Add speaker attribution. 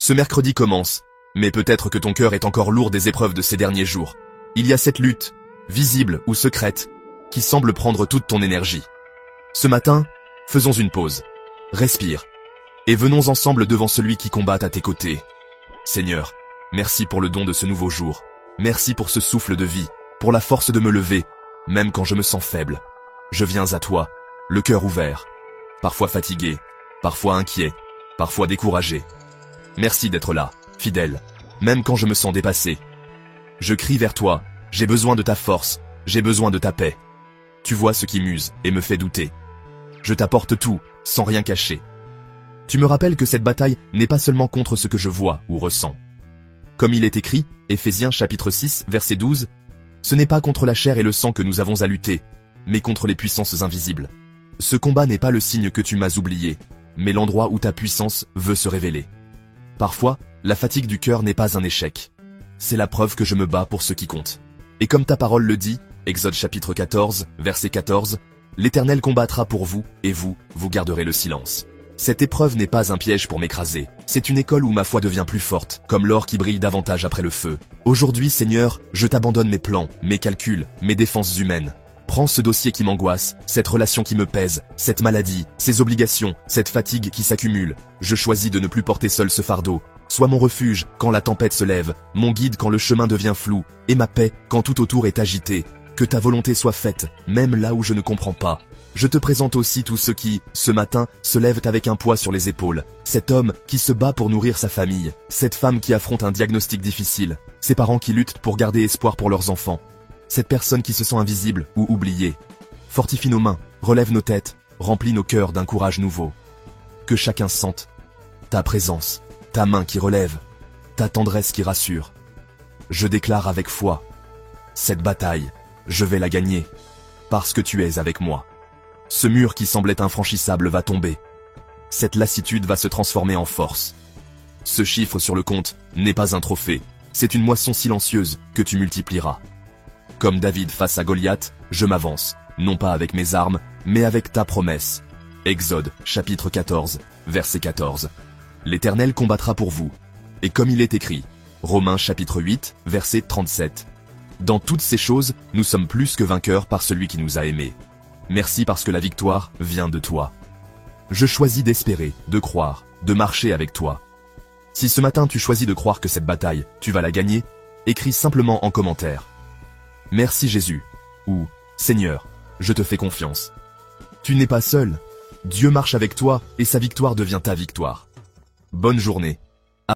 Speaker 1: Ce mercredi commence, mais peut-être que ton cœur est encore lourd des épreuves de ces derniers jours. Il y a cette lutte, visible ou secrète, qui semble prendre toute ton énergie. Ce matin, faisons une pause. Respire. Et venons ensemble devant celui qui combat à tes côtés. Seigneur, merci pour le don de ce nouveau jour. Merci pour ce souffle de vie, pour la force de me lever, même quand je me sens faible. Je viens à toi, le cœur ouvert. Parfois fatigué, parfois inquiet, parfois découragé. Merci d'être là, fidèle, même quand je me sens dépassé. Je crie vers toi, j'ai besoin de ta force, j'ai besoin de ta paix. Tu vois ce qui m'use et me fait douter. Je t'apporte tout, sans rien cacher. Tu me rappelles que cette bataille n'est pas seulement contre ce que je vois ou ressens. Comme il est écrit, Éphésiens chapitre 6, verset 12, « Ce n'est pas contre la chair et le sang que nous avons à lutter, mais contre les puissances invisibles. Ce combat n'est pas le signe que tu m'as oublié, mais l'endroit où ta puissance veut se révéler. Parfois, la fatigue du cœur n'est pas un échec. C'est la preuve que je me bats pour ce qui compte. Et comme ta parole le dit, Exode chapitre 14, verset 14, « L'Éternel combattra pour vous, et vous garderez le silence. » Cette épreuve n'est pas un piège pour m'écraser, c'est une école où ma foi devient plus forte, comme l'or qui brille davantage après le feu. Aujourd'hui, Seigneur, je t'abandonne mes plans, mes calculs, mes défenses humaines. Prends ce dossier qui m'angoisse, cette relation qui me pèse, cette maladie, ces obligations, cette fatigue qui s'accumule. Je choisis de ne plus porter seul ce fardeau. Sois mon refuge quand la tempête se lève, mon guide quand le chemin devient flou, et ma paix quand tout autour est agité. Que ta volonté soit faite, même là où je ne comprends pas. Je te présente aussi tous ceux qui, ce matin, se lèvent avec un poids sur les épaules. Cet homme qui se bat pour nourrir sa famille, cette femme qui affronte un diagnostic difficile, ces parents qui luttent pour garder espoir pour leurs enfants. Cette personne qui se sent invisible ou oubliée. Fortifie nos mains, relève nos têtes, remplis nos cœurs d'un courage nouveau. Que chacun sente ta présence, ta main qui relève, ta tendresse qui rassure. Je déclare avec foi, cette bataille, je vais la gagner, parce que tu es avec moi. Ce mur qui semblait infranchissable va tomber. Cette lassitude va se transformer en force. Ce chiffre sur le compte n'est pas un trophée, c'est une moisson silencieuse que tu multiplieras. Comme David face à Goliath, je m'avance, non pas avec mes armes, mais avec ta promesse. Exode, chapitre 14, verset 14. L'Éternel combattra pour vous. Et comme il est écrit, Romains chapitre 8, verset 37. Dans toutes ces choses, nous sommes plus que vainqueurs par celui qui nous a aimés. Merci parce que la victoire vient de toi. Je choisis d'espérer, de croire, de marcher avec toi. Si ce matin tu choisis de croire que cette bataille, tu vas la gagner, écris simplement en commentaire. Merci Jésus, ou Seigneur, je te fais confiance. Tu n'es pas seul, Dieu marche avec toi et sa victoire devient ta victoire. Bonne journée.